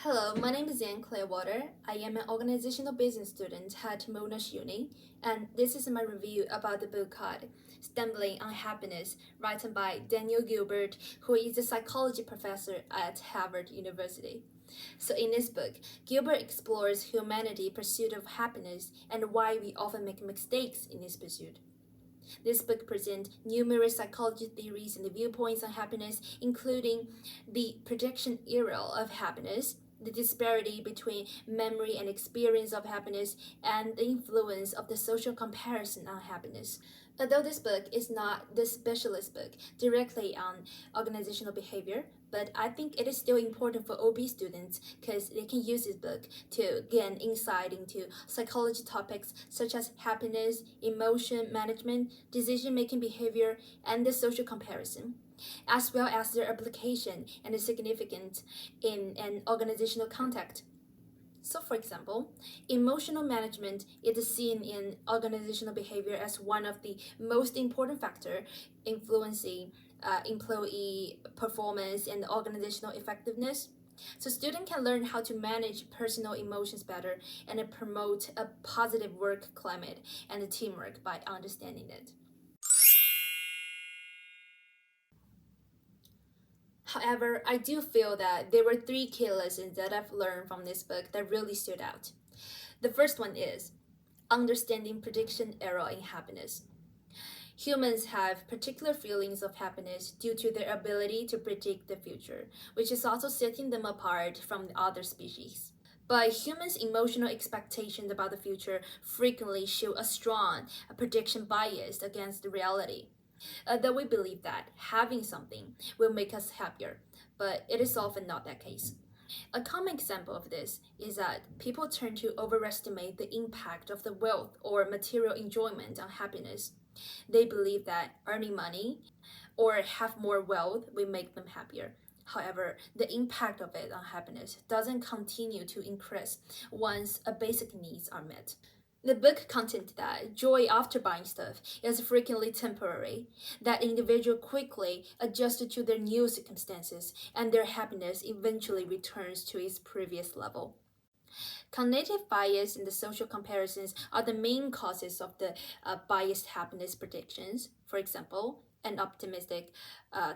Hello, my name is Ann Clearwater. I am an organizational business student at Monash Uni, and this is my review about the book called Stumbling on Happiness, written by Daniel Gilbert, who is a psychology professor at Harvard University. So in this book, Gilbert explores humanity's pursuit of happiness and why we often make mistakes in this pursuit. This book presents numerous psychology theories and viewpoints on happiness, including the prediction era of happiness, the disparity between memory and experience of happiness, and the influence of the social comparison on happiness. Although this book is not the specialist book directly on organizational behavior, but I think it is still important for OB students because they can use this book to gain insight into psychology topics such as happiness, emotion management, decision-making behavior, and the social comparison, as well as their application and the significance in an organizational context. So, for example, emotional management is seen in organizational behavior as one of the most important factors influencing employee performance and organizational effectiveness. So, students can learn how to manage personal emotions better and promote a positive work climate and teamwork by understanding it. However, I do feel that there were three key lessons that I've learned from this book that really stood out. The first one is understanding prediction error in happiness. Humans have particular feelings of happiness due to their ability to predict the future, which is also setting them apart from the other species. But humans' emotional expectations about the future frequently show a strong prediction bias against the reality. Though we believe that having something will make us happier, but it is often not that case. A common example of this is that people tend to overestimate the impact of the wealth or material enjoyment on happiness. They believe that earning money or have more wealth will make them happier. However, the impact of it on happiness doesn't continue to increase once basic needs are met. The book contends that joy after buying stuff is frequently temporary, that individuals quickly adjust to their new circumstances, and their happiness eventually returns to its previous level. Cognitive bias and the social comparisons are the main causes of the biased happiness predictions. For example, an optimistic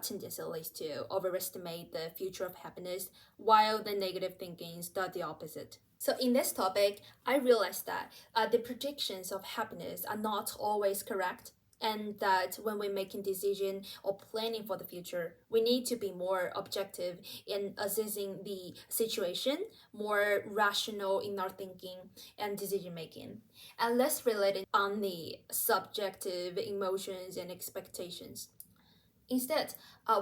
tendency leads to overestimate the future of happiness, while the negative thinking does the opposite. So in this topic, I realized that the predictions of happiness are not always correct, and that when we're making decision or planning for the future, we need to be more objective in assessing the situation, more rational in our thinking and decision making, and less related on the subjective emotions and expectations. Instead,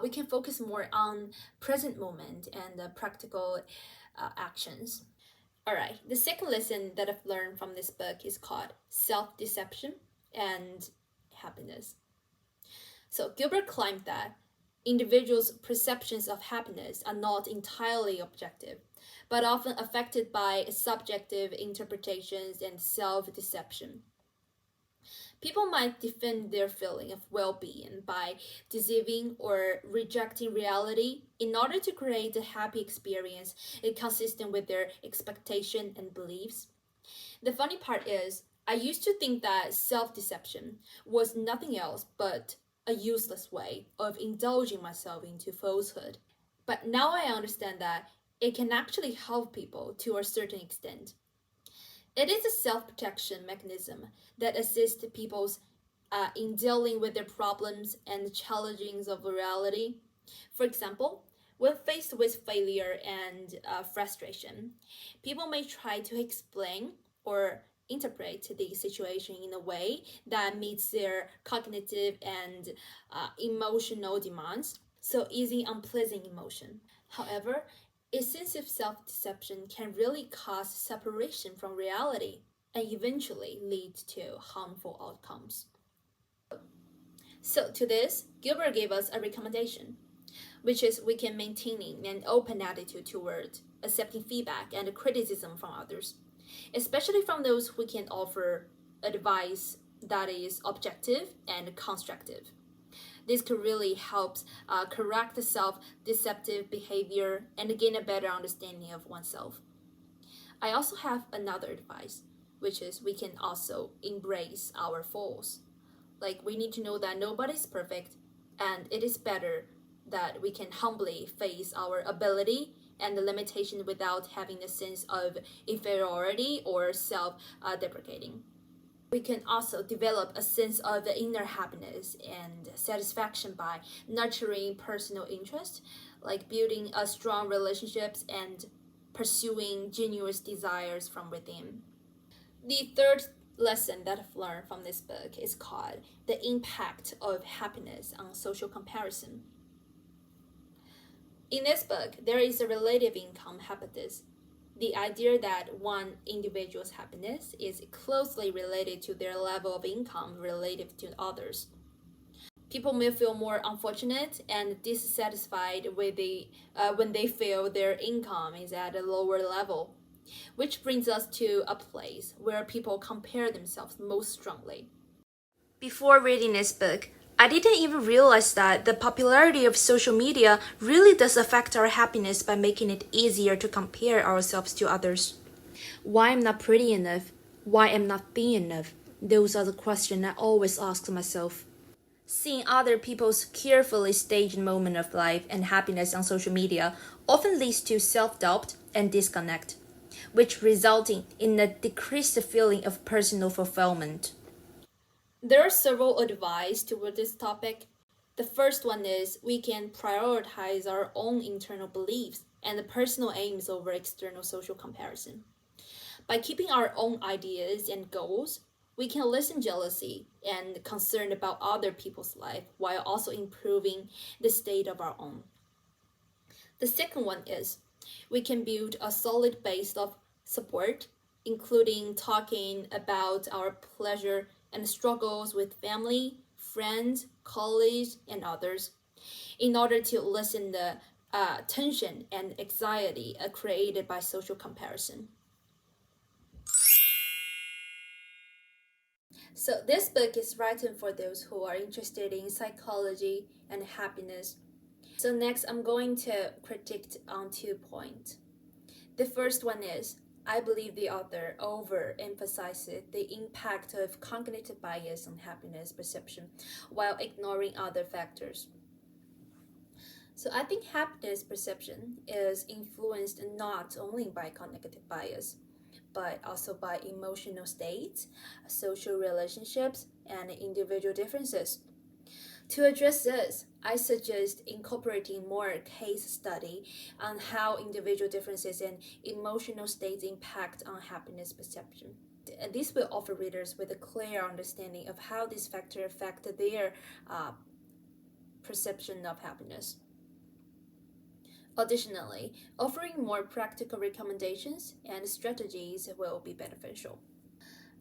we can focus more on present moment and practical actions. All right, the second lesson that I've learned from this book is called self-deception and happiness. So Gilbert claimed that individuals' perceptions of happiness are not entirely objective, but often affected by subjective interpretations and self-deception. People might defend their feeling of well-being by deceiving or rejecting reality in order to create a happy experience consistent with their expectation and beliefs. The funny part is, I used to think that self-deception was nothing else but a useless way of indulging myself into falsehood. But now I understand that it can actually help people to a certain extent. It is a self-protection mechanism that assists people in dealing with their problems and the challenges of reality. For example, when faced with failure and frustration, people may try to explain or interpret the situation in a way that meets their cognitive and emotional demands, so easy unpleasant emotion. However, excessive self-deception can really cause separation from reality and eventually lead to harmful outcomes. So to this, Gilbert gave us a recommendation, which is we can maintaining an open attitude toward accepting feedback and criticism from others, especially from those who can offer advice that is objective and constructive. This could really help correct the self-deceptive behavior and gain a better understanding of oneself. I also have another advice, which is we can also embrace our faults. Like, we need to know that nobody's perfect, and it is better that we can humbly face our ability and the limitation without having a sense of inferiority or self-deprecating. We can also develop a sense of the inner happiness and satisfaction by nurturing personal interest, like building a strong relationships and pursuing genuine desires from within. The third lesson that I've learned from this book is called The Impact of Happiness on Social Comparison. In this book, there is a relative income hypothesis, the idea that one individual's happiness is closely related to their level of income relative to others. People may feel more unfortunate and dissatisfied when they feel their income is at a lower level, which brings us to a place where people compare themselves most strongly. Before reading this book, I didn't even realize that the popularity of social media really does affect our happiness by making it easier to compare ourselves to others. Why I'm not pretty enough? Why I'm not thin enough? Those are the questions I always ask myself. Seeing other people's carefully staged moment of life and happiness on social media often leads to self-doubt and disconnect, which resulting in a decreased feeling of personal fulfillment. There are several advice toward this topic. The first one is we can prioritize our own internal beliefs and personal aims over external social comparison. By keeping our own ideas and goals, we can lessen jealousy and concern about other people's life while also improving the state of our own. The second one is we can build a solid base of support, including talking about our pleasure and struggles with family, friends, colleagues, and others, in order to lessen the tension and anxiety created by social comparison. So this book is written for those who are interested in psychology and happiness. So next, I'm going to critique on 2 points. The first one is, I believe the author overemphasizes the impact of cognitive bias on happiness perception while ignoring other factors. So I think happiness perception is influenced not only by cognitive bias, but also by emotional states, social relationships, and individual differences. To address this, I suggest incorporating more case study on how individual differences and emotional states impact on happiness perception. And this will offer readers with a clear understanding of how these factors affect their perception of happiness. Additionally, offering more practical recommendations and strategies will be beneficial.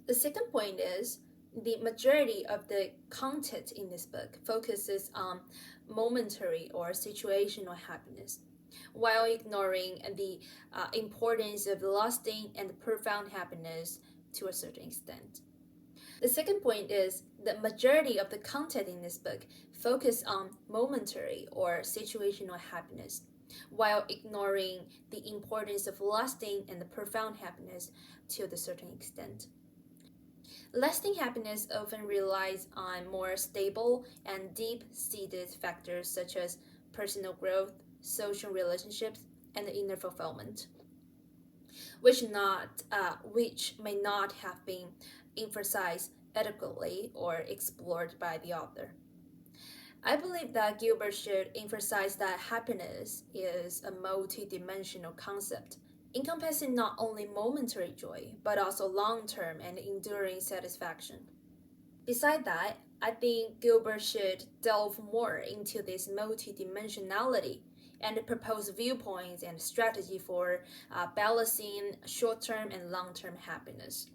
The second point is the majority of the content in this book focuses on momentary or situational happiness, while ignoring the importance of lasting and profound happiness to a certain extent. The second point is the majority of the content in this book focus on momentary or situational happiness, while ignoring the importance of lasting and profound happiness to a certain extent. Lasting happiness often relies on more stable and deep-seated factors such as personal growth, social relationships, and inner fulfillment, which may not have been emphasized adequately or explored by the author. I believe that Gilbert should emphasize that happiness is a multidimensional concept, encompassing not only momentary joy, but also long-term and enduring satisfaction. Beside that, I think Gilbert should delve more into this multidimensionality and propose viewpoints and strategy for balancing short-term and long-term happiness.